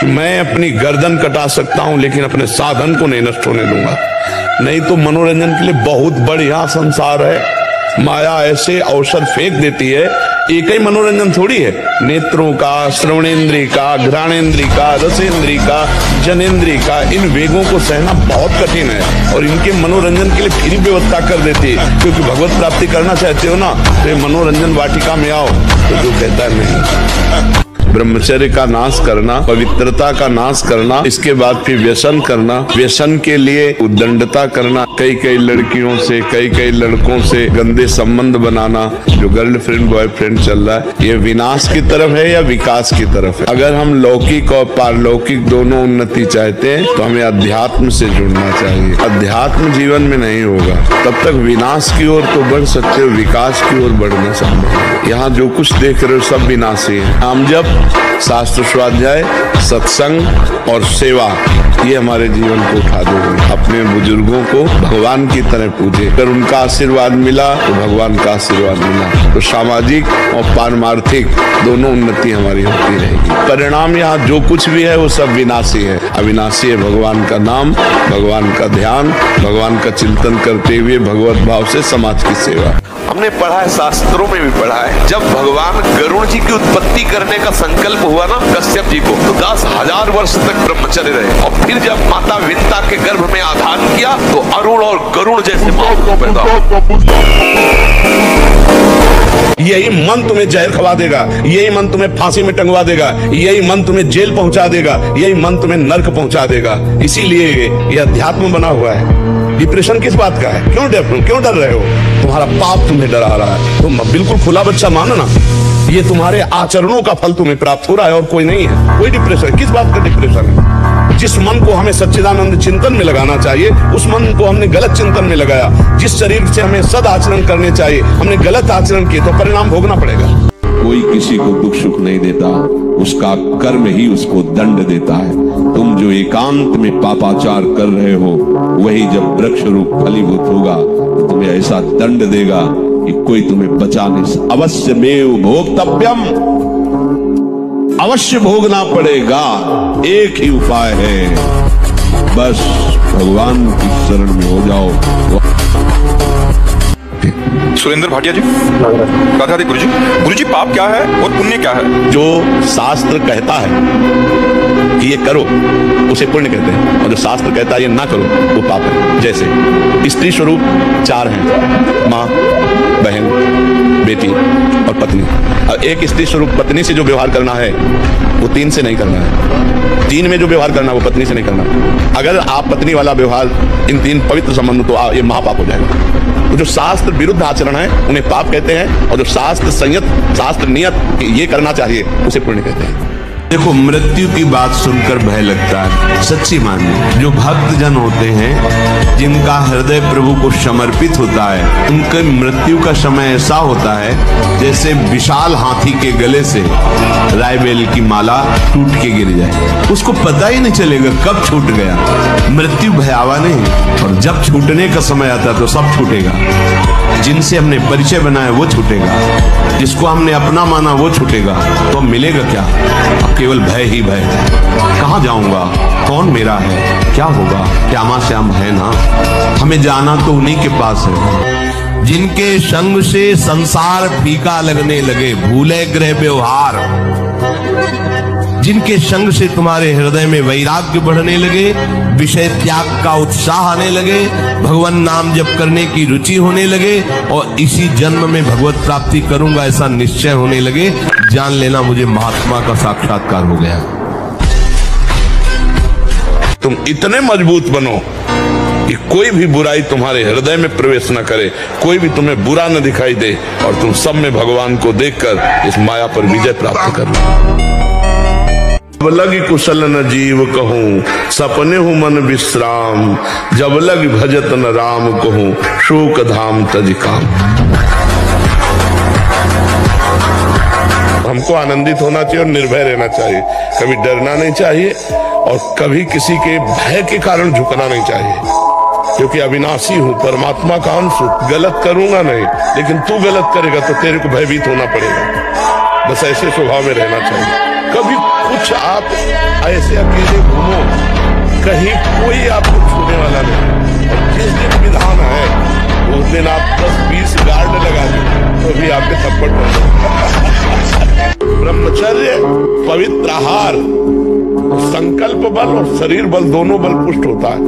मैं अपनी गर्दन कटा सकता हूं लेकिन अपने साधन को नहीं नष्ट होने दूंगा। नहीं तो मनोरंजन के लिए बहुत बढ़िया संसार है। माया ऐसे अवसर फेंक देती है, एक ही मनोरंजन थोड़ी है। नेत्रों का, श्रवणेन्द्रिय का, घ्राणेन्द्रिय का, रसेंद्रिय का, जनेन्द्रिय का, इन वेगों को सहना बहुत कठिन है और इनके मनोरंजन के लिए फिर व्यवस्था कर देती है। क्योंकि भगवत प्राप्ति करना चाहते हो ना, तो ये मनोरंजन वाटिका में आओ। तो जो कहता है नहीं, ब्रह्मचर्य का नाश करना, पवित्रता का नाश करना, इसके बाद फिर व्यसन करना, व्यसन के लिए उद्दंडता करना, कई कई लड़कियों से, कई कई लड़कों से गंदे संबंध बनाना, जो गर्लफ्रेंड बॉयफ्रेंड चल रहा है, ये विनाश की तरफ है या विकास की तरफ है? अगर हम लौकिक और पारलौकिक दोनों उन्नति चाहते हैं तो हमें अध्यात्म से जुड़ना चाहिए। अध्यात्म जीवन में नहीं होगा तब तक विनाश की ओर तो बढ़ सकते हो, विकास की ओर बढ़ना संभव है। यहाँ जो कुछ देख रहे हो सब विनाशी है। हम जब शास्त्र स्वाध्याय, सत्संग और सेवा, ये हमारे जीवन को उठा देंगे। अपने बुजुर्गों को भगवान की तरह पूजे, अगर उनका आशीर्वाद मिला तो भगवान का आशीर्वाद मिला, तो सामाजिक और पारमार्थिक दोनों उन्नति हमारी होती रहेगी। परिणाम यहाँ जो कुछ भी है वो सब विनाशी है। अविनाशी है भगवान का नाम, भगवान का ध्यान, भगवान का चिंतन करते हुए भगवत भाव से समाज की सेवा। हमने पढ़ा है, शास्त्रों में भी पढ़ा है, जब भगवान गरुड़ जी की उत्पत्ति करने का संकल्प हुआ ना कश्यप जी को, तो 10,000 वर्ष तक ब्रह्मचर्य रहे। और फिर जब माता विंता के गर्भ में आधान किया तो अरुण और गरुड़ जैसे महापुरुष पैदा हुए। यही मन तुम्हें जहर खवा देगा, यही मन तुम्हें फांसी में टंगवा देगा, यही मन तुम्हें जेल पहुंचा देगा, यही मन तुम्हें नर्क पहुंचा देगा। इसीलिए ये अध्यात्म बना हुआ है। डिप्रेशन किस बात का है? क्यों डर रहे हो? तुम्हारा पाप तुम्हें डरा रहा है। तुम बिल्कुल खुला बच्चा मानो ना, ये तुम्हारे आचरणों का फल तुम्हें प्राप्त हो रहा है और कोई नहीं है। कोई डिप्रेशन, किस बात का डिप्रेशन है? जिस मन को हमें सच्चिदानंद चिंतन में लगाना चाहिए, उस मन को हमने गलत चिंतन में लगाया। जिस शरीर से हमें सद आचरण करने चाहिए, हमने गलत आचरण किए तो परिणाम भोगना पड़ेगा। कोई किसी को दुख सुख नहीं देता, उसका कर्म ही उसको दंड देता है। तुम जो एकांत में पापाचार कर रहे हो, वही जब वृक्ष रूप फलीभूत होगा तो तुम्हें ऐसा दंड देगा कि कोई तुम्हें बचा नहीं सकता। अवश्य में भोक्तव्यम, अवश्य भोगना पड़ेगा। एक ही उपाय है, बस भगवान की शरण में हो जाओ। सुरेंद्र भाटिया जी, राधे राधे। गुरुजी पाप क्या है और पुण्य क्या है? जो शास्त्र कहता है कि ये करो उसे पुण्य कहते हैं, और जो शास्त्र कहता है ये ना करो वो पाप है। जैसे स्त्री स्वरूप 4 हैं, माँ, बहन, बेटी और पत्नी। और एक स्त्री स्वरूप पत्नी से जो व्यवहार करना है वो 3 से नहीं करना है। 3 में जो व्यवहार करना है वो पत्नी से नहीं करना। अगर आप पत्नी वाला व्यवहार, इन 3 पवित्र संबंध, तो ये महापाप हो जाएगा। तो जो शास्त्र विरुद्ध आचरण है उन्हें पाप कहते हैं, और जो शास्त्र संयत, शास्त्र नियत ये करना चाहिए उसे पुण्य कहते हैं। देखो, मृत्यु की बात सुनकर भय लगता है, सच्ची मानिए। जो भक्त जन होते हैं, जिनका हृदय प्रभु को समर्पित होता है, उनके मृत्यु का समय ऐसा होता है जैसे विशाल हाथी के गले से रायबेल की माला टूट के गिर जाए। उसको पता ही नहीं चलेगा कब छूट गया। मृत्यु भयावह नहीं, और जब छूटने का समय आता है तो सब छूटेगा। जिनसे हमने परिचय बनाया वो छूटेगा, जिसको हमने अपना माना वो छूटेगा। तो मिलेगा क्या? केवल भय ही भय है। कहाँ जाऊंगा? कौन मेरा है? क्या होगा? श्यामा श्याम है ना। हमें जाना तो उन्हीं के पास है जिनके संग से संसार फीका लगने लगे, भूले ग्रह व्यवहार। जिनके संग से तुम्हारे हृदय में वैराग्य बढ़ने लगे, विषय त्याग का उत्साह आने लगे, भगवान नाम जप करने की रुचि होने लगे, और इसी जन्म में भगवत प्राप्ति करूंगा ऐसा निश्चय होने लगे। जान लेना मुझे महात्मा का साक्षात्कार हो गया। तुम इतने मजबूत बनो कि कोई भी बुराई तुम्हारे हृदय में प्रवेश न करे, कोई भी तुम्हें बुरा न दिखाई दे, और तुम सब में भगवान को देखकर इस माया पर विजय प्राप्त करना। जब लगी कुशल न जीव कहूँ, सपने हूँ मन विश्राम, जब लगी भजत न राम कहूँ, शोक धाम तज काम। हमको आनंदित होना चाहिए और निर्भय रहना चाहिए। कभी डरना नहीं चाहिए और कभी किसी के भय के कारण झुकना नहीं चाहिए, क्योंकि अविनाशी हूँ, परमात्मा का अंश हूँ। गलत करूंगा नहीं, लेकिन तू गलत करेगा तो तेरे को भयभीत होना पड़ेगा। बस ऐसे स्वभाव में रहना चाहिए। कभी कुछ आप ऐसे अकेले घूमो, कहीं कोई आपको छूने वाला नहीं। और जिस दिन विधान है उस दिन आप 10-20 गार्ड लगा दो तो भी आपके थप्पड़ ब्रह्मचर्य, पवित्र आहार, संकल्प बल और शरीर बल दोनों बल पुष्ट होता है।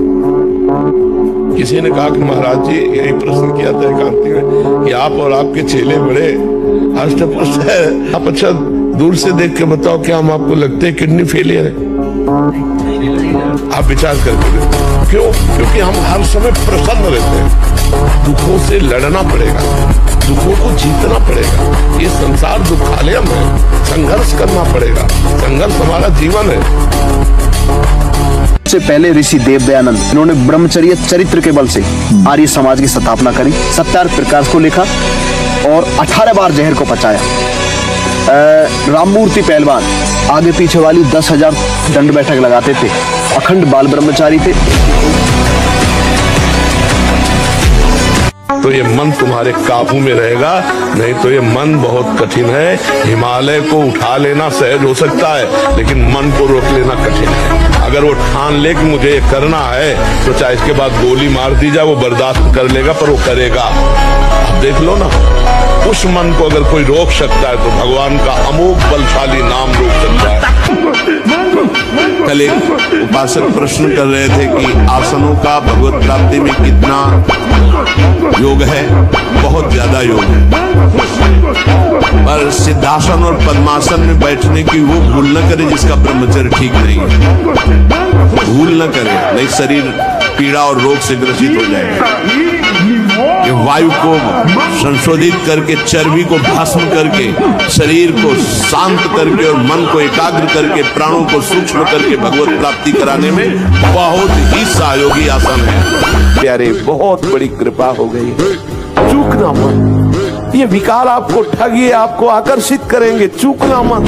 किसी ने कहा कि महाराज जी, यही प्रश्न किया था एकांती में कि आप और आपके चेले बड़े अष्टपुरुष है, आप अच्छा दूर से देख के बताओ क्या हम आपको लगते हैं किडनी फेलियर है? आप विचार करके देखो। क्यों? क्योंकि हम हर समय प्रसन्न रहते हैं। दुखों से लड़ना पड़ेगा, दुखों को जीतना पड़ेगा। ये संसार दुखालयम है, संघर्ष करना पड़ेगा। संघर्ष हमारा जीवन है। से पहले ऋषि देवदयानंद, इन्होंने ब्रह्मचर्य चरित्र के बल से आर्य समाज की स्थापना करी, 70 प्रकाश को लिखा और 18 बार जहर को पचाया। राममूर्ति पहलवान आगे पीछे वाली 10,000 दंड बैठक लगाते थे, अखंड बाल ब्रह्मचारी थे। तो ये मन तुम्हारे काबू में रहेगा, नहीं तो ये मन बहुत कठिन है। हिमालय को उठा लेना सहज हो सकता है, लेकिन मन को रोक लेना कठिन है। अगर वो ठान ले कि मुझे ये करना है, तो चाहे इसके बाद गोली मार दी जाए, वो बर्दाश्त कर लेगा, पर वो करेगा। आप देख लो ना, उस मन को अगर कोई रोक सकता है तो भगवान का अमोघ बलशाली नाम रोक सकता है। कल एक उपासक प्रश्न कर रहे थे कि आसनों का भगवत प्राप्ति में कितना योग है। बहुत ज्यादा योग है, पर सिद्धासन और पद्मासन में बैठने की वो भूल न करे जिसका ब्रह्मचर्य ठीक नहीं है। भूल न करे, नहीं शरीर पीड़ा और रोग से ग्रसित हो जाएगा। ये वायु को संशोधित करके, चर्बी को भस्म करके, शरीर को शांत करके और मन को एकाग्र करके, प्राणों को सूक्ष्म करके भगवत प्राप्ति कराने में बहुत ही सहयोगी आसन है। प्यारे, बहुत बड़ी कृपा हो गई। चूकना मत। ये विकार आपको ठगिए, आपको आकर्षित करेंगे। चूकना मत।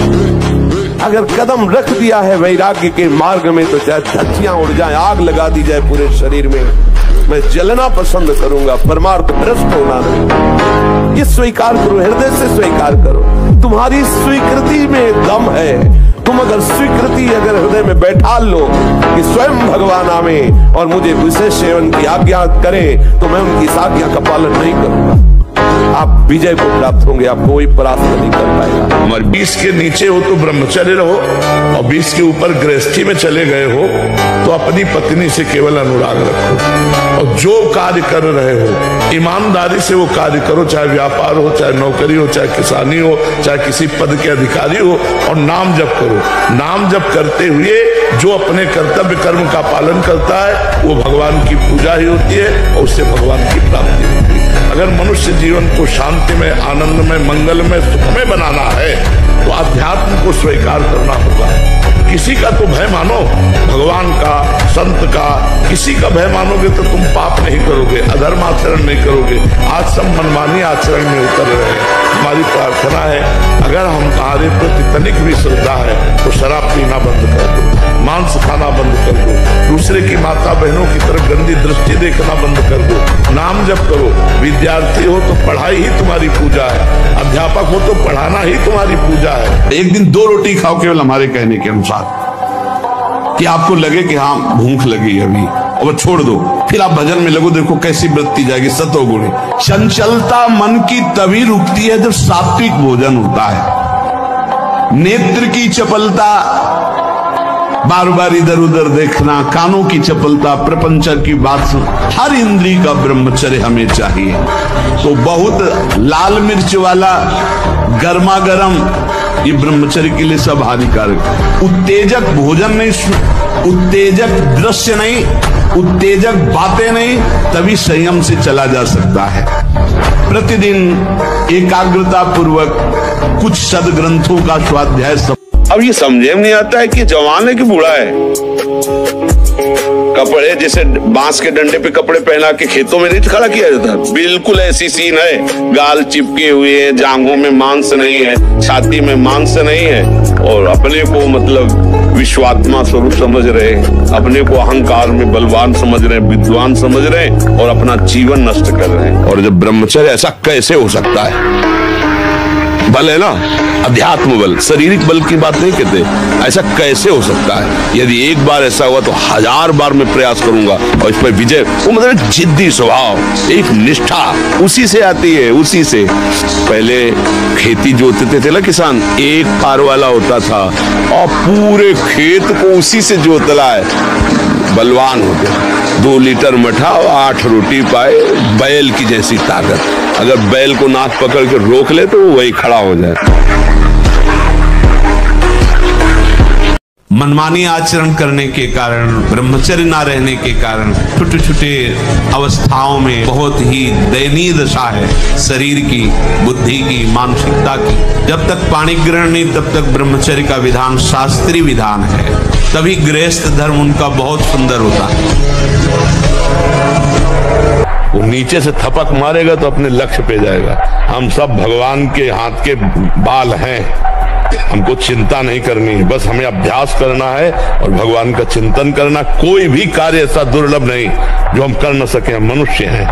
अगर कदम रख दिया है वैराग्य के मार्ग में, तो चाहे धज्जियां उड़ जाए, आग लगा दी जाए पूरे शरीर में, मैं जलना पसंद करूंगा, परमार्थ भ्रष्ट होना नहीं। ये स्वीकार करो, हृदय से स्वीकार करो। तुम्हारी स्वीकृति में दम है। तुम अगर स्वीकृति अगर हृदय में बैठा लो कि स्वयं भगवान आवे और मुझे विशेष सेवन की आज्ञा करें, तो मैं उनकी इस आज्ञा का पालन नहीं करूंगा। आप विजय को प्राप्त होंगे, आपको कोई परास्त नहीं कर पाएगा। हमारे 20 के नीचे हो तो ब्रह्मचर्य रहो, और 20 के ऊपर गृहस्थी में चले गए हो तो अपनी पत्नी से केवल अनुराग रखो। और जो कार्य कर रहे हो ईमानदारी से वो कार्य करो, चाहे व्यापार हो, चाहे नौकरी हो, चाहे किसानी हो, चाहे किसी पद के अधिकारी हो, और नाम जप करो। नाम जप करते हुए जो अपने कर्तव्य कर्म का पालन करता है वो भगवान की पूजा ही होती है, और उससे भगवान की प्राप्ति होती है। अगर मनुष्य जीवन को शांति में, आनंद में, मंगल में, सुख में बनाना है तो अध्यात्म को स्वीकार करना होगा। किसी का तो भय मानो, भगवान का, संत का, किसी का भय मानोगे तो तुम पाप नहीं करोगे, अधर्म आचरण नहीं करोगे। आज सब मनमानी आचरण में उतर रहे हैं। हमारी प्रार्थना है, अगर हमारे प्रति तनिक भी श्रद्धा है तो शराब पीना बंद कर दो, मांस खाना बंद कर दो, दूसरे की माता बहनों की तरफ गंदी दृष्टि देखना बंद कर दो, नाम जप करो। विद्यार्थी हो तो पढ़ाई ही तुम्हारी पूजा है, अध्यापक हो तो पढ़ाना ही तुम्हारी पूजा है। एक दिन 2 रोटी खाओ केवल हमारे कहने के अनुसार, कि आपको लगे कि हाँ भूख लगी अभी, और छोड़ दो। फिर आप भजन में लगो, देखो कैसी वृत्ति जाएगी, सतोगुणी। चंचलता मन की तभी रुकती है जब सात्विक भोजन होता है। नेत्र की चपलता, बार बार इधर उधर देखना, कानों की चपलता, प्रपंच की बात सुन, हर इंद्री का ब्रह्मचर्य हमें चाहिए। तो बहुत लाल मिर्च वाला गर्मा गर्म ये ब्रह्मचर्य के लिए सब हानिकारक। उत्तेजक भोजन नहीं, उत्तेजक दृश्य नहीं, उत्तेजक बातें नहीं, तभी संयम से चला जा सकता है। प्रतिदिन एकाग्रता पूर्वक कुछ सदग्रंथों का स्वाध्याय। अब ये समझे नहीं आता है कि जवान है कि बूढ़ा है। कपड़े जैसे बांस के डंडे पे कपड़े पहना के खेतों में नहीं खड़ा किया जाता, बिल्कुल ऐसी सीन है। गाल चिपके हुए हैं, जांघों में मांस नहीं है, छाती में मांस नहीं है, और अपने को मतलब विश्वात्मा स्वरूप समझ रहे, अपने को अहंकार में बलवान समझ रहे, विद्वान समझ रहे, और अपना जीवन नष्ट कर रहे हैं। और जब ब्रह्मचर्य, ऐसा कैसे हो सकता है? बल है ना, अध्यात्म बल, शारीरिक बल की बात नहीं कहते। ऐसा कैसे हो सकता है? यदि एक बार ऐसा हुआ तो 1000 बार मैं प्रयास करूंगा और इस पर विजय। वो मतलब जिद्दी स्वभाव, एक निष्ठा उसी से आती है, उसी से। पहले खेती जोतते थे ना किसान, एक पार वाला होता था और पूरे खेत को उसी से जोतला है। बलवान होते, 2 लीटर मठा और 8 रोटी पाए, बैल की जैसी ताकत। अगर बैल को नाक पकड़ के रोक ले तो वो वही खड़ा हो जाए। मनमानी आचरण करने के कारण, ब्रह्मचर्य ना रहने के कारण छोटे छोटे अवस्थाओं में बहुत ही दयनीय दशा है शरीर की, बुद्धि की, मानसिकता की। जब तक पाणी ग्रहण नहीं तब तक ब्रह्मचर्य का विधान शास्त्रीय विधान है, तभी गृहस्थ धर्म उनका बहुत सुंदर होता है। वो नीचे से थपक मारेगा तो अपने लक्ष्य पे जाएगा। हम सब भगवान के हाथ के बाल हैं, हमको चिंता नहीं करनी है, बस हमें अभ्यास करना है और भगवान का चिंतन करना। कोई भी कार्य ऐसा दुर्लभ नहीं जो हम कर न सके। हम मनुष्य हैं,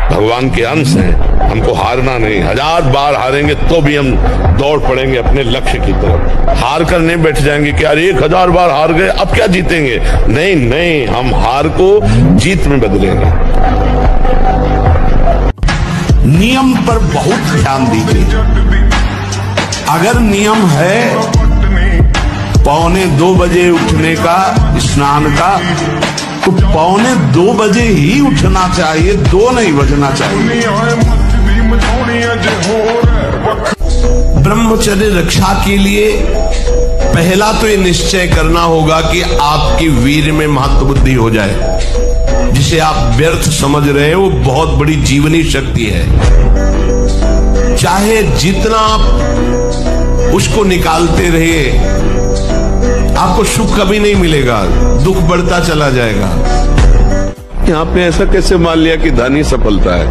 भगवान के अंश हैं, हमको हारना नहीं। 1000 बार हारेंगे तो भी हम दौड़ पड़ेंगे अपने लक्ष्य की तरफ। हार कर नहीं बैठ जाएंगे कि यार 1000 बार हार गए अब क्या जीतेंगे। नहीं नहीं, हम हार को जीत में बदलेंगे। नियम पर बहुत ध्यान दीजिए। अगर नियम है 1:45 बजे उठने का, स्नान का, तो 1:45 बजे ही उठना चाहिए, 2 नहीं बजना चाहिए। ब्रह्मचर्य रक्षा के लिए पहला तो ये निश्चय करना होगा कि आपकी वीर में महत्व बुद्धि हो जाए। जिसे आप व्यर्थ समझ रहे हैं वो बहुत बड़ी जीवनी शक्ति है। चाहे जितना आप उसको निकालते रहिए, आपको सुख कभी नहीं मिलेगा, दुख बढ़ता चला जाएगा। यहाँ पे ऐसा कैसे मान लिया कि धन ही सफलता है?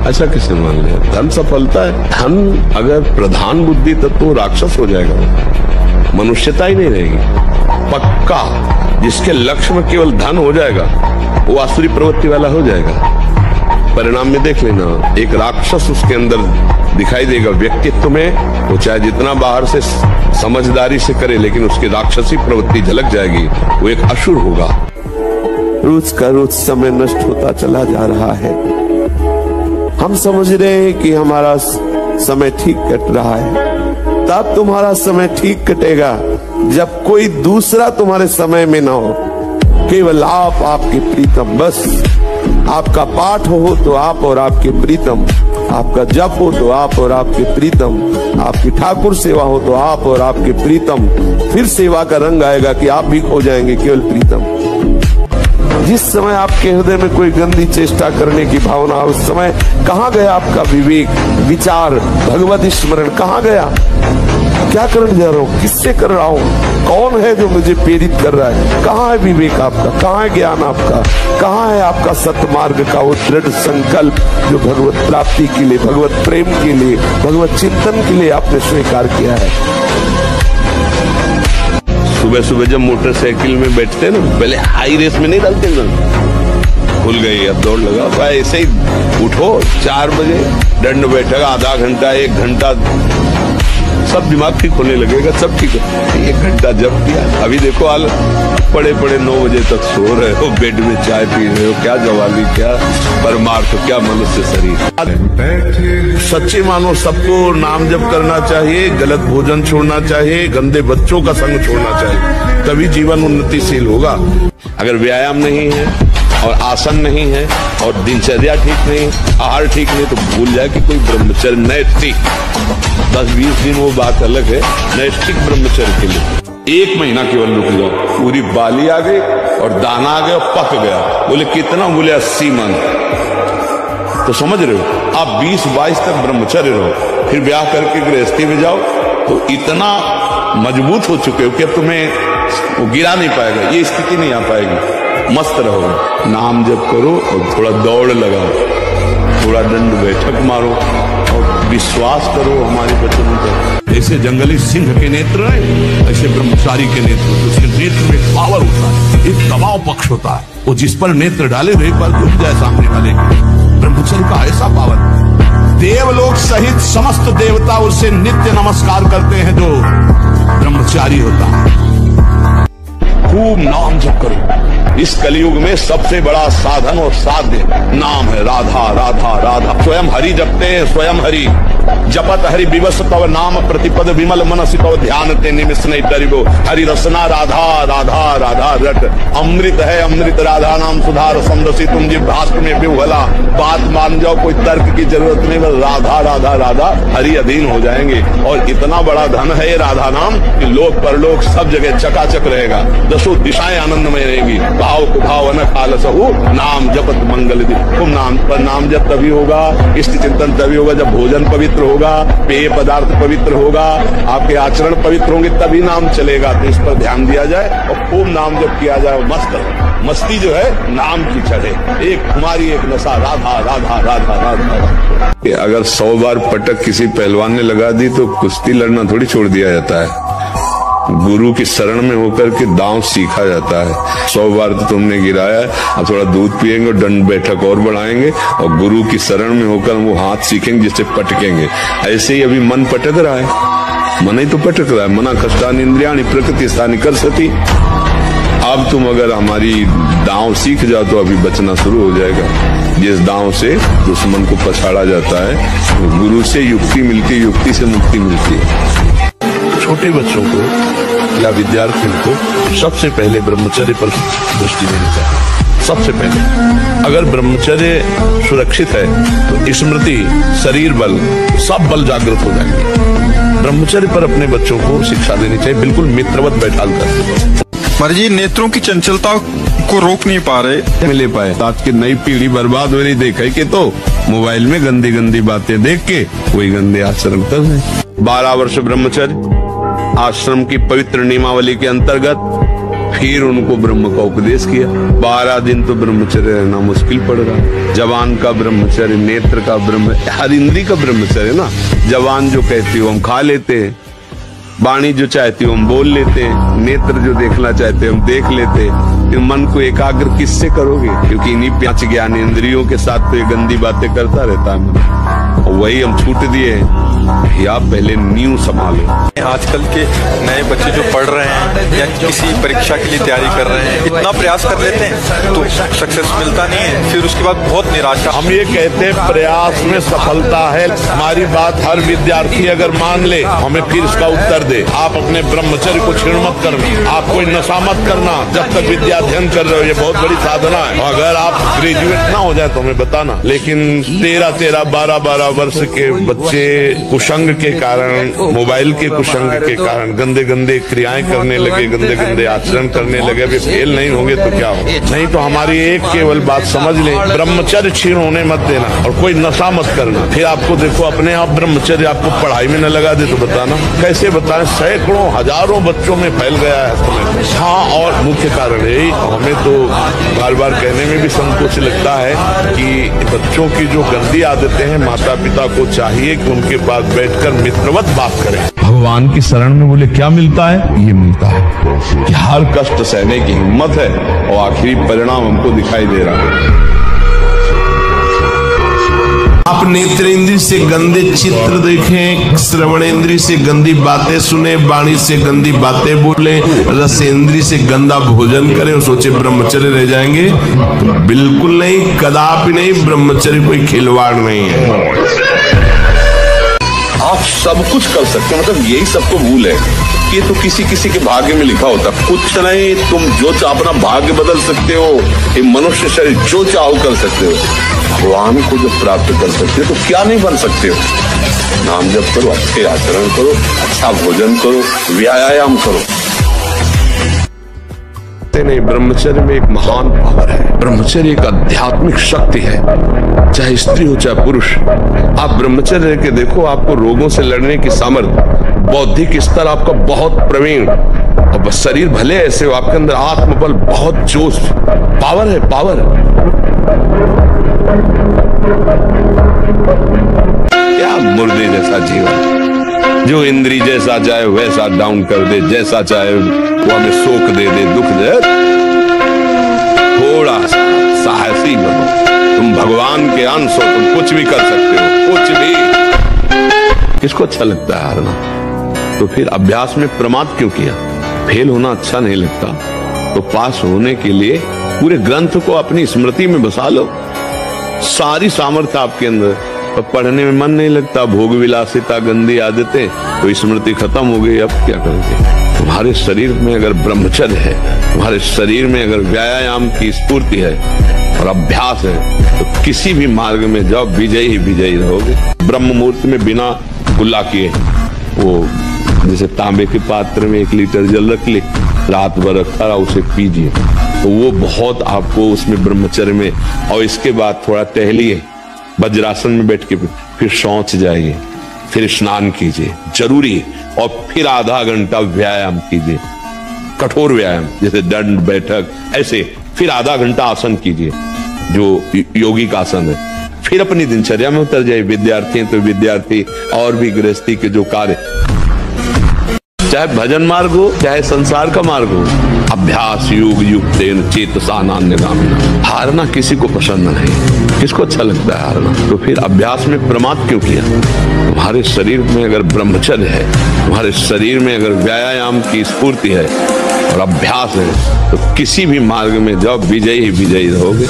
ऐसा कैसे मान लिया? धन सफलता है? धन अगर प्रधान बुद्धि तब तो राक्षस हो जाएगा, मनुष्यता ही नहीं रहेगी। पक्का जिसके लक्ष्य में केवल धन हो जाएगा वो आसुरी प्रवृत्ति वाला हो जाएगा। परिणाम में देख लेना, एक राक्षस उसके अंदर दिखाई देगा व्यक्तित्व में। वो चाहे जितना बाहर से समझदारी से करे, लेकिन उसकी राक्षसी प्रवृत्ति झलक जाएगी, वो एक असुर होगा। रोज का रोज समय नष्ट होता चला जा रहा है। हम समझ रहे हैं कि हमारा समय ठीक कट रहा है। तब तुम्हारा समय ठीक कटेगा जब कोई दूसरा तुम्हारे समय में ना हो, केवल आप, आपके प्रीतम। बस आपका पाठ हो तो आप और आपके प्रीतम, आपका जप हो तो आप और आपके प्रीतम, आपकी ठाकुर सेवा हो तो आप और आपके प्रीतम। फिर सेवा का रंग आएगा कि आप भी खो जाएंगे केवल प्रीतम। जिस समय आपके हृदय में कोई गंदी चेष्टा करने की भावना, उस समय कहाँ गया आपका विवेक, विचार, भगवत स्मरण कहाँ गया? क्या करने जा रहा हूँ, किससे कर रहा हूँ, कौन है जो मुझे प्रेरित कर रहा है? कहाँ है विवेक आपका, कहाँ है ज्ञान आपका, कहाँ है आपका सत्मार्ग का वो दृढ़ संकल्प जो भगवत प्राप्ति के लिए, भगवत प्रेम के लिए, भगवत चिंतन के लिए आपने स्वीकार किया है? सुबह सुबह जब मोटरसाइकिल में बैठते ना, पहले हाई रेस में नहीं डालते ना, भूल गई, अब दौड़ लगा। ऐसे ही उठो 4 बजे, दंड बैठेगा, आधा घंटा 1 घंटा, सब दिमाग ठीक होने लगेगा, सब ठीक है। 1 घंटा जब किया, अभी देखो हाल, पड़े 9 बजे तक सो रहे हो, बेड में चाय पी रहे हो। क्या जवानी, क्या परमार्थ, क्या मनुष्य शरीर। सच्चे मानो सबको नाम जप करना चाहिए, गलत भोजन छोड़ना चाहिए, गंदे बच्चों का संग छोड़ना चाहिए, तभी जीवन उन्नतिशील होगा। अगर व्यायाम नहीं है और आसन नहीं है और दिनचर्या ठीक नहीं, आहार ठीक नहीं, तो भूल जाए कि कोई ब्रह्मचर्य नैतिक 10-20 दिन वो बात अलग है। नैतिक ब्रह्मचर्य के लिए 1 महीना केवल रुक जाओ, पूरी बाली आ गई और दाना आ गया और पक गया। बोले कितना? बोले 80 मन। तो समझ रहे हो, आप 20-22 तक ब्रह्मचर्य रहो, फिर ब्याह करके गृहस्थी में जाओ तो इतना मजबूत हो चुके हो कि अब तुम्हें वो गिरा नहीं पाएगा, ये स्थिति नहीं आ पाएगी। मस्त रहो, नाम जप करो और थोड़ा दौड़ लगाओ, थोड़ा दंड बैठक मारो और विश्वास करो हमारे वचनों पर। ऐसे जंगली सिंह के नेत्र है, ऐसे ब्रह्मचारी के नेत्र, उसके नेत्र में पावर होता है, एक दबाव पक्ष होता है। वो जिस पर नेत्र डाले एक बार झुक जाए सामने वाले के। ब्रह्मचर्य का ऐसा पावर देवलोक सहित समस्त देवता उसे नित्य नमस्कार करते हैं जो ब्रह्मचारी होता है। खूब नाम जप करो। इस कलयुग में सबसे बड़ा साधन और साध्य नाम है। राधा राधा राधा, स्वयं हरि जपते हैं, स्वयं हरि जपत हरि विवश तव नाम प्रतिपद विमल मनसि तव ध्यान ते निमिष नहीं डरिबो। हरि रसना राधा राधा राधा रट, अमृत है अमृत राधा नाम सुधार समरसी, तुम जी भाष्ट में बिवला। बात मान जाओ, कोई तर्क की जरूरत नहीं, बस राधा राधा राधा हरि अधीन हो जाएंगे। और इतना बड़ा धन है ये राधा नाम कि लोक परलोक सब जगह चकाचक रहेगा, दसों दिशाएं आनंदमय रहेंगी। भाव कुभाव न खालसहु नाम जपत मंगल दी। तुम नाम पर नाम जप तभी होगा, इष्ट चिंतन तभी होगा जब भोजन पवित्र होगा, पेय पदार्थ पवित्र होगा, आपके आचरण पवित्र होंगे, तभी नाम चलेगा। तो इस पर ध्यान दिया जाए और खूब नाम जप किया जाए। मस्ती जो है नाम की चढ़े, एक खुमारी एक नशा, राधा राधा राधा राधा। अगर 100 बार पटक किसी पहलवान ने लगा दी तो कुश्ती लड़ना थोड़ी छोड़ दिया जाता है। गुरु की शरण में होकर के दांव सीखा जाता है। 100 बार तो तुमने गिराया, अब थोड़ा दूध पिएंगे और दंड बैठक और बढ़ाएंगे और गुरु की शरण में होकर वो हाथ सीखेंगे जिससे पटकेंगे। ऐसे ही अभी मन पटक रहा है, मन ही तो पटक रहा है। मना कष्टानि इंद्रियाणि प्रकृति स्थानि कर्षति। अब तुम अगर हमारी दांव सीख जाओ तो अभी बचना शुरू हो जाएगा। जिस दांव से दुश्मन को पछाड़ा जाता है, गुरु से युक्ति मिलती है, युक्ति से मुक्ति मिलती है। छोटे बच्चों को या विद्यार्थियों को सबसे पहले ब्रह्मचर्य पर दृष्टि देनी चाहिए। सबसे पहले अगर ब्रह्मचर्य सुरक्षित है तो स्मृति, शरीर बल, सब बल जागृत हो जाएंगे। ब्रह्मचर्य पर अपने बच्चों को शिक्षा देनी चाहिए, बिल्कुल मित्रवत बैठाल कर। महाराज जी, नेत्रों की चंचलता को रोक नहीं पा रहे, ले पाए। आज की नई पीढ़ी बर्बाद हो रही, देखे कि तो मोबाइल में गंदी गंदी बातें देख के वही गंदे आचरण कर रहे। 12 वर्ष ब्रह्मचर्य आश्रम की पवित्र नियमावली के अंतर्गत फिर उनको ब्रह्म का उपदेश किया। 12 दिन तो ब्रह्मचर्य रहना मुश्किल पड़ रहा है। जवान का ब्रह्मचर्य, नेत्र का ब्रह्म, हर इंद्री का ब्रह्मचर्य ना। जवान जो कहती हो हम खा लेते हैं, वाणी जो चाहती हो हम बोल लेते हैं, नेत्र जो देखना चाहते हम देख लेते हैं। फिर मन को एकाग्र किससे करोगे? क्योंकि इन्हीं 5 ज्ञान इंद्रियों के साथ तो ये गंदी बातें करता रहता है मन। वही हम छूट दिए या पहले नींव संभालो। आजकल के नए बच्चे जो पढ़ रहे हैं या किसी परीक्षा के लिए तैयारी कर रहे हैं, इतना प्रयास कर लेते हैं तो सक्सेस मिलता नहीं है, फिर उसके बाद बहुत निराशा। हम ये कहते हैं प्रयास में सफलता है। हमारी बात हर विद्यार्थी अगर मान ले, हमें फिर इसका उत्तर दे। आप अपने ब्रह्मचर्य को क्षीण मत करना, आप कोई नशा मत करना जब तक विद्याध्ययन कर रहे हो। ये बहुत बड़ी साधना है। अगर आप ग्रेजुएट ना हो जाए तो हमें बताना। लेकिन 13-13, 12-12 वर्ष के बच्चे कुसंग के कारण, मोबाइल के कुसंग के कारण गंदे गंदे क्रियाएं करने लगे, गंदे गंदे आचरण करने लगे। अभी फेल नहीं होंगे तो क्या हो? नहीं तो हमारी एक केवल बात समझ लें, ब्रह्मचर्य क्षीण होने मत देना और कोई नशा मत करना। फिर आपको देखो अपने आप ब्रह्मचर्य आपको पढ़ाई में न लगा दे तो बताना। कैसे बताएं? सैकड़ों हजारों बच्चों में फैल गया है। हाँ, और मुख्य कारण यही, हमें तो बार बार कहने में भी संकोच लगता है कि बच्चों की जो गंदी आदतें हैं, माता पिता को चाहिए कि उनके पास बैठकर मित्रवत बात करें। भगवान की शरण में बोले क्या मिलता है? ये मिलता है कि हर कष्ट सहने की हिम्मत है और आखिरी परिणाम हमको दिखाई दे रहा है। आप नेत्रेंद्री से गंदे चित्र देखें, श्रवणेंद्री से गंदी बातें सुने, वाणी से गंदी बातें बोले, रसेंद्री से गंदा भोजन करें और सोचे ब्रह्मचर्य रह जाएंगे? तो बिल्कुल नहीं, कदापि नहीं। ब्रह्मचर्य कोई खिलवाड़ नहीं है। आप सब कुछ कर सकते हो, मतलब यही सबको भूल है कि ये तो किसी किसी के भाग्य में लिखा होता। कुछ नहीं, तुम जो चाहो अपना भाग्य बदल सकते हो। ये मनुष्य शरीर जो चाहो कर सकते हो। भगवान को जब प्राप्त कर सकते हो तो क्या नहीं बन सकते हो? नाम जप करो, अच्छे आचरण करो, अच्छा भोजन करो, व्यायाम करो। नहीं, ब्रह्मचर्य में एक महान पावर है। ब्रह्मचर्य एक आध्यात्मिक शक्ति है, चाहे स्त्री हो चाहे पुरुष। आप ब्रह्मचर्य के देखो, आपको रोगों से लड़ने की सामर्थ्य, बौद्धिक स्तर आपका बहुत प्रवीण, और शरीर भले ऐसे हो, आपके अंदर आत्मबल, बहुत जोश, पावर है, पावर। क्या मुर्दे जैसा जीवन, जो इंद्री जैसा चाहे वैसा डाउन कर दे, जैसा चाहे वो हमें शोक दे दे, दुख दे। थोड़ा सा साहसी बनो, तुम भगवान के अंश हो, तुम कुछ भी कर सकते हो, कुछ भी। किसको अच्छा लगता है हारना? तो फिर अभ्यास में प्रमाद क्यों किया? फेल होना अच्छा नहीं लगता तो पास होने के लिए पूरे ग्रंथ को अपनी स्मृति में बसा लो। सारी सामर्थ्य आपके अंदर, पर पढ़ने में मन नहीं लगता, भोग विलासिता, गंदी आदतें, तो स्मृति खत्म हो गई। अब क्या करोगे? तुम्हारे शरीर में अगर ब्रह्मचर्य है, तुम्हारे शरीर में अगर व्यायाम की स्फूर्ति है और अभ्यास है, तो किसी भी मार्ग में जाओ, विजयी ही विजयी रहोगे। ब्रह्म मुहूर्त में बिना गुल्ला किए, वो जैसे तांबे के पात्र में 1 लीटर जल रख ले, रात भर रखा रहा, उसे पीजिए, तो वो बहुत आपको उसमें ब्रह्मचर्य में। और इसके बाद थोड़ा टहलिए, वज्रासन में बैठ के फिर शौच जाइए, फिर स्नान कीजिए जरूरी, और फिर आधा घंटा व्यायाम कीजिए, कठोर व्यायाम जैसे दंड बैठक, ऐसे फिर आधा घंटा आसन कीजिए जो योगी का आसन है। फिर अपनी दिनचर्या में उतर जाए। विद्यार्थी हैं तो विद्यार्थी और भी गृहस्थी के जो कार्य, चाहे भजन मार्ग हो चाहे संसार का मार्ग हो, अभ्यास योग युक्तेन चेतसा नान्यगामिना। हारना किसी को पसंद नहीं, किसको अच्छा लगता है हारना? तो फिर अभ्यास में प्रमाद क्यों किया? तुम्हारे शरीर में अगर ब्रह्मचर्य है, तुम्हारे शरीर में अगर व्यायाम की स्फूर्ति है और अभ्यास है, तो किसी भी मार्ग में जाओ, विजयी ही विजयी रहोगे।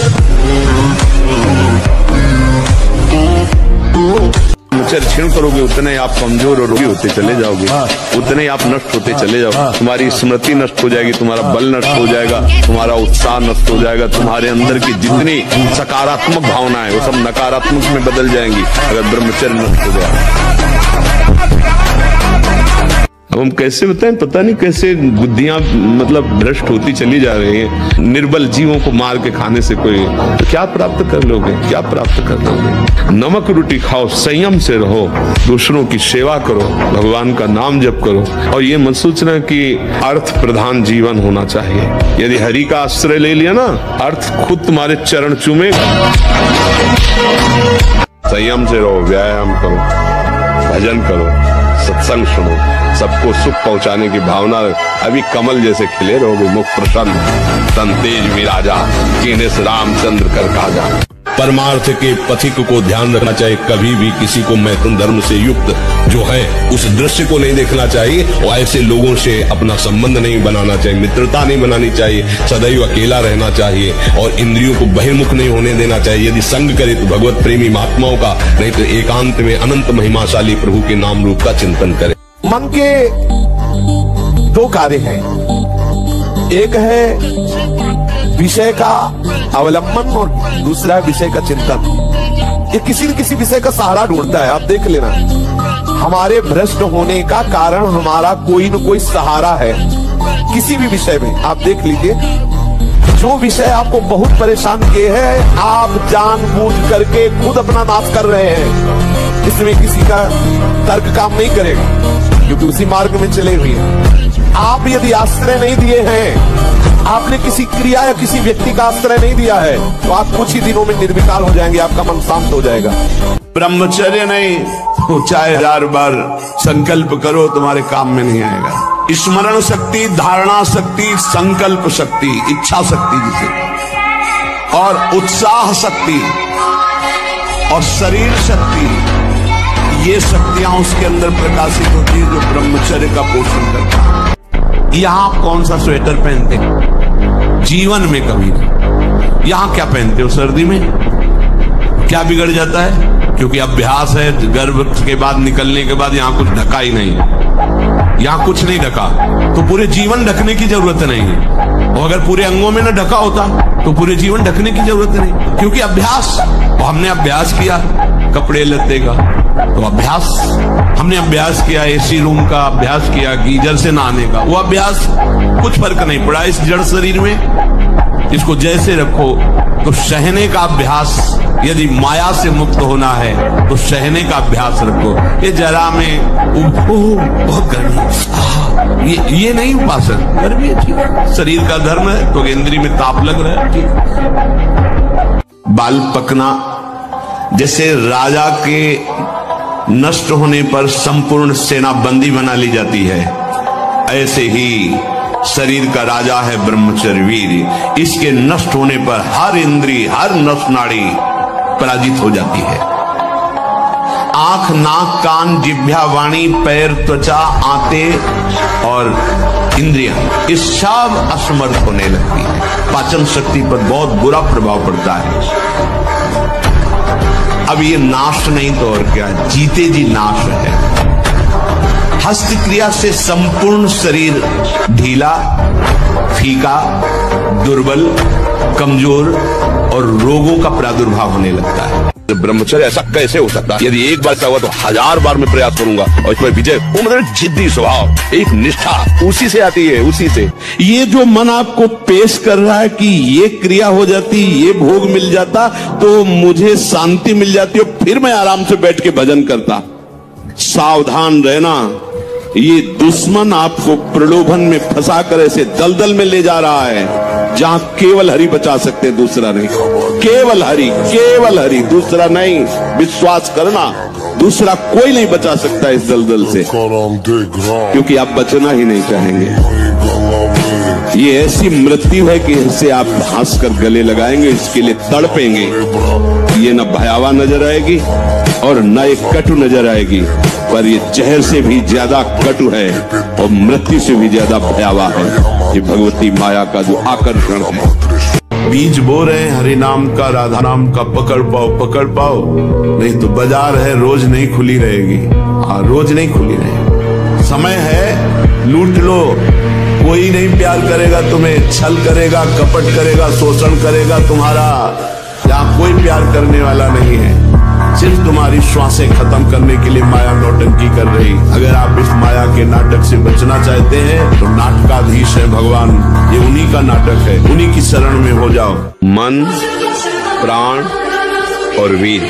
क्षीण करोगे उतने आप कमजोर और रोगी होते चले जाओगे, उतने आप नष्ट होते चले जाओगे। तुम्हारी स्मृति नष्ट हो जाएगी, तुम्हारा बल नष्ट हो जाएगा, तुम्हारा उत्साह नष्ट हो जाएगा, तुम्हारे अंदर की जितनी सकारात्मक भावना है वो सब नकारात्मक में बदल जाएंगी अगर ब्रह्मचर्य नष्ट हो जाए। अब हम कैसे बताएं, पता नहीं कैसे बुद्धियां मतलब भ्रष्ट होती चली जा रही हैं। निर्बल जीवों को मार के खाने से कोई तो क्या प्राप्त कर लोगे? क्या प्राप्त कर लोगे? नमक रोटी खाओ, संयम से रहो, दूसरों की सेवा करो, भगवान का नाम जप करो, और ये मत सोचना कि अर्थ प्रधान जीवन होना चाहिए। यदि हरि का आश्रय ले लिया ना, अर्थ खुद तुम्हारे चरण चूमेगा। संयम से रहो, व्यायाम करो, भजन करो, सत्संग सुनो, सबको सुख पहुंचाने की भावना, अभी कमल जैसे खिले रहोगे, मुख प्रसन्न, तन तेज विराजा, कीने रामचंद्र कर काजा। परमार्थ के पथिक को ध्यान रखना चाहिए, कभी भी किसी को मैथुन धर्म से युक्त जो है उस दृश्य को नहीं देखना चाहिए, और ऐसे लोगों से अपना संबंध नहीं बनाना चाहिए, मित्रता नहीं बनानी चाहिए, सदैव अकेला रहना चाहिए और इंद्रियों को बहिर्मुख नहीं होने देना चाहिए। यदि संग करे तो भगवत प्रेमी महात्माओं का, नहीं तो एकांत में अनंत महिमाशाली प्रभु के नाम रूप का चिंतन करे। मन के 2 कार्य हैं, एक है विषय का अवलंबन और दूसरा है विषय का चिंतन। ये किसी न किसी विषय का सहारा ढूंढता है। आप देख लेना, हमारे भ्रष्ट होने का कारण हमारा कोई न कोई सहारा है किसी भी विषय में। आप देख लीजिए, जो विषय आपको बहुत परेशान किए हैं, आप जानबूझ करके खुद अपना नाश कर रहे हैं। इसमें किसी का तर्क काम नहीं करेगा, क्योंकि उसी मार्ग में चले हुए हैं। आप यदि आश्रय नहीं दिए हैं, आपने किसी क्रिया या किसी व्यक्ति का आश्रय नहीं दिया है, तो आप कुछ ही दिनों में निर्विकार हो जाएंगे, आपका मन शांत हो जाएगा। ब्रह्मचर्य नहीं तो चाहे 1000 बार संकल्प करो, तुम्हारे काम में नहीं आएगा। स्मरण शक्ति, धारणा शक्ति, संकल्प शक्ति, इच्छा शक्ति जिसे, और उत्साह शक्ति और शरीर शक्ति, ये शक्तियां उसके अंदर प्रकाशित होती है जो ब्रह्मचर्य का पोषण करता है। यहां आप कौन सा स्वेटर पहनते हैं? जीवन में कभी नहीं। यहां क्या पहनते हो सर्दी में? क्या बिगड़ जाता है? क्योंकि अभ्यास है, गर्भ के बाद निकलने के बाद यहां कुछ ढका ही नहीं, यहां कुछ नहीं ढका, तो पूरे जीवन ढकने की जरूरत नहीं है। और अगर पूरे अंगों में न ढका होता तो पूरे जीवन ढकने की जरूरत नहीं, क्योंकि अभ्यास, हमने अभ्यास किया कपड़े लत्ते का, तो अभ्यास, हमने अभ्यास किया एसी रूम का, अभ्यास किया गीजर से नहाने का, वो अभ्यास कुछ फर्क नहीं पड़ा इस जड़ शरीर में। इसको जैसे रखो, तो सहने का अभ्यास, यदि माया से मुक्त होना है तो सहने का अभ्यास रखो। ये जरा में बहुत गर्मी, ये नहीं उपासन, गर्मी अच्छी, शरीर का धर्म है तो इंद्री में ताप लग रहा है, ठीक। बाल पकना, जैसे राजा के नष्ट होने पर संपूर्ण सेना बंदी बना ली जाती है, ऐसे ही शरीर का राजा है ब्रह्मचर्य वीर। इसके नष्ट होने पर हर इंद्री, हर नस नाड़ी पराजित हो जाती है। आंख, नाक, कान, जिह्वा, वाणी, पैर, त्वचा, आंतें और इंद्रियां, ये सब असमर्थ होने लगती है। पाचन शक्ति पर बहुत बुरा प्रभाव पड़ता है। अब ये नाश नहीं तो और क्या, जीते जी नाश है। हस्त क्रिया से संपूर्ण शरीर ढीला, फीका, दुर्बल, कमजोर और रोगों का प्रादुर्भाव होने लगता है। ब्रह्मचर्य ऐसा कैसे हो सकता है? यदि एक बार ऐसा हुआ तो 1000 बार मैं प्रयास करूंगा और इसमें विजय, वो मतलब जिद्दी स्वभाव, एक निष्ठा उसी से आती है, उसी से। ये जो मन आपको पेश कर रहा है कि ये क्रिया हो जाती, ये भोग मिल जाता तो मुझे शांति मिल जाती और फिर मैं आराम से बैठ के भजन करता। सावधान रहना, ये दुश्मन आपको प्रलोभन में फंसा कर ऐसे दलदल में ले जा रहा है जहां केवल हरि बचा सकते हैं, दूसरा नहीं। केवल हरि, दूसरा नहीं। विश्वास करना, दूसरा कोई नहीं बचा सकता इस दलदल से, क्योंकि आप बचना ही नहीं चाहेंगे। ये ऐसी मृत्यु है कि इससे आप हंसकर गले लगाएंगे, इसके लिए तड़पेंगे। ये न भयावह नजर आएगी और न एक कटु नजर आएगी, पर ये जहर से भी ज्यादा कटु है और मृत्यु से भी ज्यादा भयावह है। ये भगवती माया का जो आकर्षण है। बीज बो रहे हैं हरि नाम का, राधा नाम का, पकड़ पाओ, नहीं तो बाजार है, रोज नहीं खुली रहेगी। हाँ, रोज नहीं खुली रहेगी। समय है, लूट लो। कोई नहीं प्यार करेगा तुम्हें, छल करेगा, कपट करेगा, शोषण करेगा तुम्हारा। यहाँ कोई प्यार करने वाला नहीं है। सिर्फ तुम्हारी श्वासें खत्म करने के लिए माया नौटंकी कर रही। अगर आप इस माया के नाटक से बचना चाहते हैं तो नाटकाधीश है भगवान, ये उन्हीं का नाटक है, उन्हीं की शरण में हो जाओ। मन, प्राण और वीर,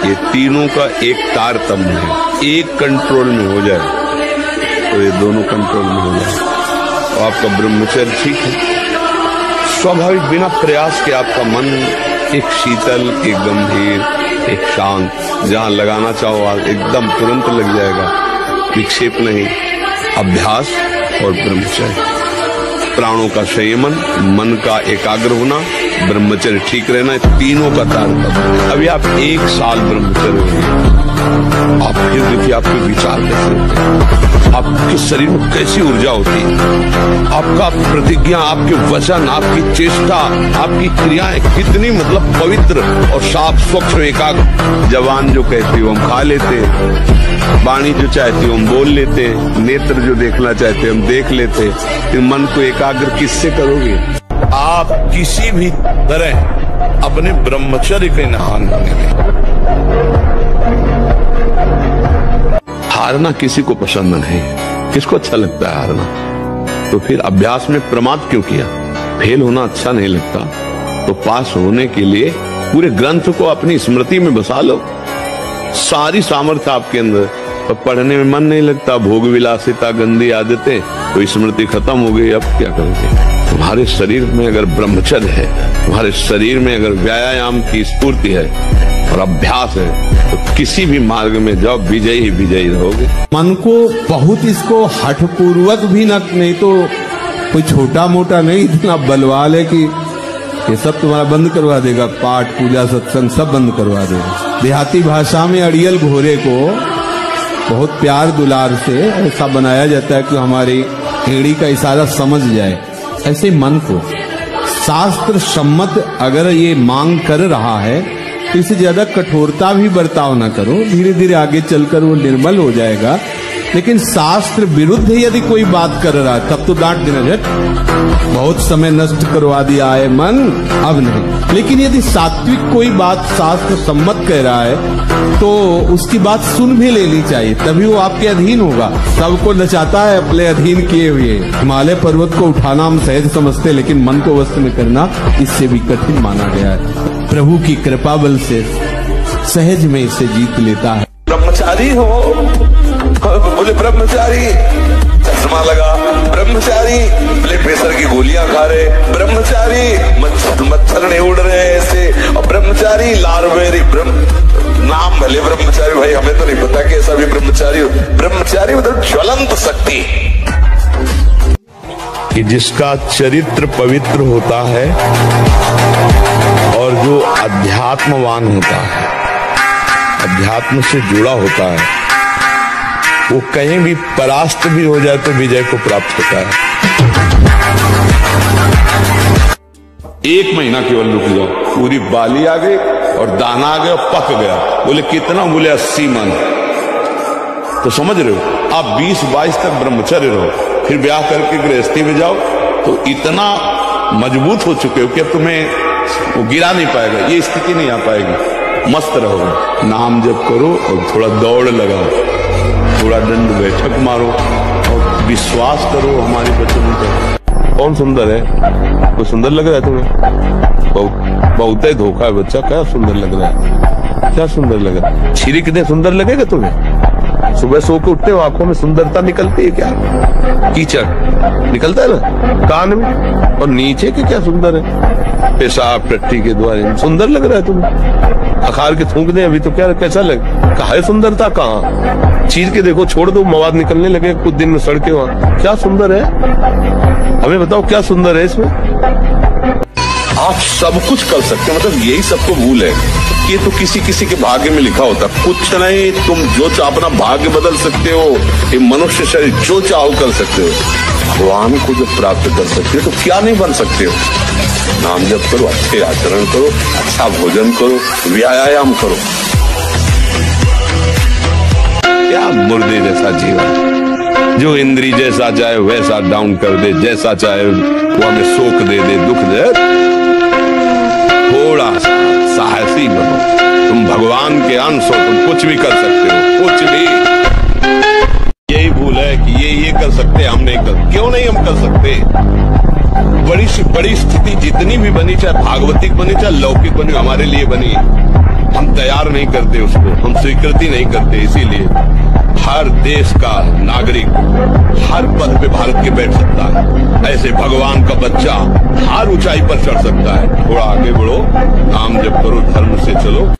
ये तीनों का एक तारतम्य है। एक कंट्रोल में हो जाए तो ये दोनों कंट्रोल में हो जाए तो आपका ब्रह्मचर्य ठीक है। स्वाभाविक बिना प्रयास के आपका मन एक शीतल, एक गंभीर, एक शांत, जहां लगाना चाहो एकदम तुरंत लग जाएगा। विक्षेप नहीं, अभ्यास और ब्रह्मचर्य। प्राणों का संयमन, मन का एकाग्र होना, ब्रह्मचर्य ठीक रहना, तीनों का तारतम्य। अभी आप 1 साल ब्रह्मचर्य होंगे, आप फिर देखिए आपके विचार कैसे होते हैं, आपके शरीर में कैसी ऊर्जा होती है, आपका प्रतिज्ञा, आपके वचन, आपकी चेष्टा, आपकी क्रियाएं कितनी मतलब पवित्र और साफ, स्वच्छ, एकाग्र। जवान जो कहती हो हम खा लेते, वाणी जो चाहती हो हम बोल लेते, नेत्र जो देखना चाहते हम देख लेते, फिर मन को एकाग्र किससे करोगे? आप किसी भी तरह अपने ब्रह्मचर्य के नहान होने में। हारना किसी को पसंद नहीं, किसको अच्छा लगता है हारना? तो फिर अभ्यास में प्रमाद क्यों किया? फेल होना अच्छा नहीं लगता तो पास होने के लिए पूरे ग्रंथ को अपनी स्मृति में बसा लो। सारी सामर्थ्य आपके अंदर, तो पढ़ने में मन नहीं लगता, भोग विलासिता, गंदी आदतें, तो स्मृति खत्म हो गई। अब क्या करोगे? तुम्हारे शरीर में अगर ब्रह्मचर्य है, तुम्हारे शरीर में अगर व्यायाम की स्फूर्ति है और अभ्यास है, तो किसी भी मार्ग में जाओ, विजयी ही विजयी रहोगे। मन को बहुत इसको हठपूर्वक भी नहीं तो कोई छोटा मोटा नहीं, इतना बलवा ले कि ये सब तुम्हारा बंद करवा देगा, पाठ पूजा सत्संग सब बंद करवा देगा। देहाती भाषा में अड़ियल घोरे को बहुत प्यार दुलार से ऐसा बनाया जाता है कि हमारी एड़ी का इशारा समझ जाए। ऐसे मन को शास्त्र सम्मत अगर ये मांग कर रहा है तो इससे ज्यादा कठोरता भी बर्ताव ना करो, धीरे धीरे आगे चलकर वो निर्मल हो जाएगा। लेकिन शास्त्र विरुद्ध यदि कोई बात कर रहा है तब तो डांट देना, झट बहुत समय नष्ट करवा दिया है मन, अब नहीं। लेकिन यदि सात्विक कोई बात शास्त्र सम्मत कह रहा है तो उसकी बात सुन भी लेनी चाहिए, तभी वो आपके अधीन होगा। सबको नचाता है अपने अधीन किए हुए। हिमालय पर्वत को उठाना हम सहज समझते, लेकिन मन को वश में करना इससे भी कठिन माना गया है। प्रभु की कृपा बल से सहज में इसे जीत लेता है। ब्रह्मचारी हो, बोले ब्रह्मचारी चश्मा लगा, ब्रह्मचारी बोले प्रेशर की गोलियां खा रहे, ब्रह्मचारी मच्छर नहीं उड़ रहे ऐसे, और ब्रह्मचारी लारवेरी नाम भले ब्रह्मचारी, भाई हमें तो नहीं पता कि ऐसा भी ब्रह्मचारी हो। ब्रह्मचारी मतलब ज्वलंत शक्ति, कि जिसका चरित्र पवित्र होता है और जो अध्यात्मवान होता है अध्यात्म से जुड़ा होता है वो कहीं भी परास्त भी हो जाए तो विजय को प्राप्त होता है। 1 महीना केवल रुक जाओ, पूरी बाली आ गई और दाना आ गया और पक गया। बोले कितना? बोले 80 मन। तो समझ रहे हो, आप 20-22 तक ब्रह्मचर्य रहो, फिर ब्याह करके गृहस्थी में जाओ तो इतना मजबूत हो चुके हो कि अब तुम्हें वो गिरा नहीं पाएगा, ये स्थिति नहीं आ पाएगी। मस्त रहोगे, नाम जप करो और थोड़ा दौड़ लगाओ, थोड़ा दंड बैठक मारो और विश्वास करो हमारे वचन पर। कौन सुंदर है? कोई सुंदर लग रहा है तुम्हें? बहुत ही धोखा है बच्चा। क्या सुंदर लग रहा है? क्या सुंदर लग रहा है? छिरी कितने सुंदर लगेगा तुम्हें? सुबह सो के उठते हो, आंखों में सुंदरता निकलती है क्या? कीचड़ निकलता है ना कान में, और नीचे के क्या सुंदर है? पेशाब टट्टी के द्वारे सुंदर लग रहा है तुम्हें? अखार के थूक दे अभी तो क्या, कैसा लग? कहा है सुंदरता? कहाँ? चीर के देखो, छोड़ दो, मवाद निकलने लगे कुछ दिन में सड़के वहां। क्या सुंदर है? हमें बताओ क्या सुंदर है इसमें? आप सब कुछ कर सकते हैं, मतलब यही सबको भूल है। ये तो किसी किसी के भाग्य में लिखा होता, कुछ नहीं। तुम जो चाहो अपना भाग्य बदल सकते हो, ये मनुष्य शरीर जो चाहो कर सकते हो। भगवान को जब प्राप्त कर सकते हो तो क्या नहीं बन सकते हो। नाम जप करो, अच्छे आचरण करो, अच्छा भोजन करो, व्यायाम करो। क्या मुर्दे जैसा जीवन, जो इंद्री जैसा चाहे वैसा डाउन कर दे, जैसा चाहे वो हमें शोक दे दे, दुख दे। थोड़ा सा साहसी बनो, तुम भगवान के अंश हो, तुम कुछ भी कर सकते हो, कुछ भी। यही भूल है कि ये कर सकते, हम नहीं कर। क्यों नहीं हम कर सकते? बड़ी से बड़ी स्थिति जितनी भी बनी, चाहे भागवतिक बनी चाहे लौकिक बनी, हमारे लिए बनी, हम तैयार नहीं करते उसको, हम स्वीकृति नहीं करते। इसीलिए हर देश का नागरिक हर पद पे भारत के बैठ सकता है, ऐसे भगवान का बच्चा हर ऊंचाई पर चढ़ सकता है। थोड़ा आगे बढ़ो, नाम जप करो, धर्म से चलो।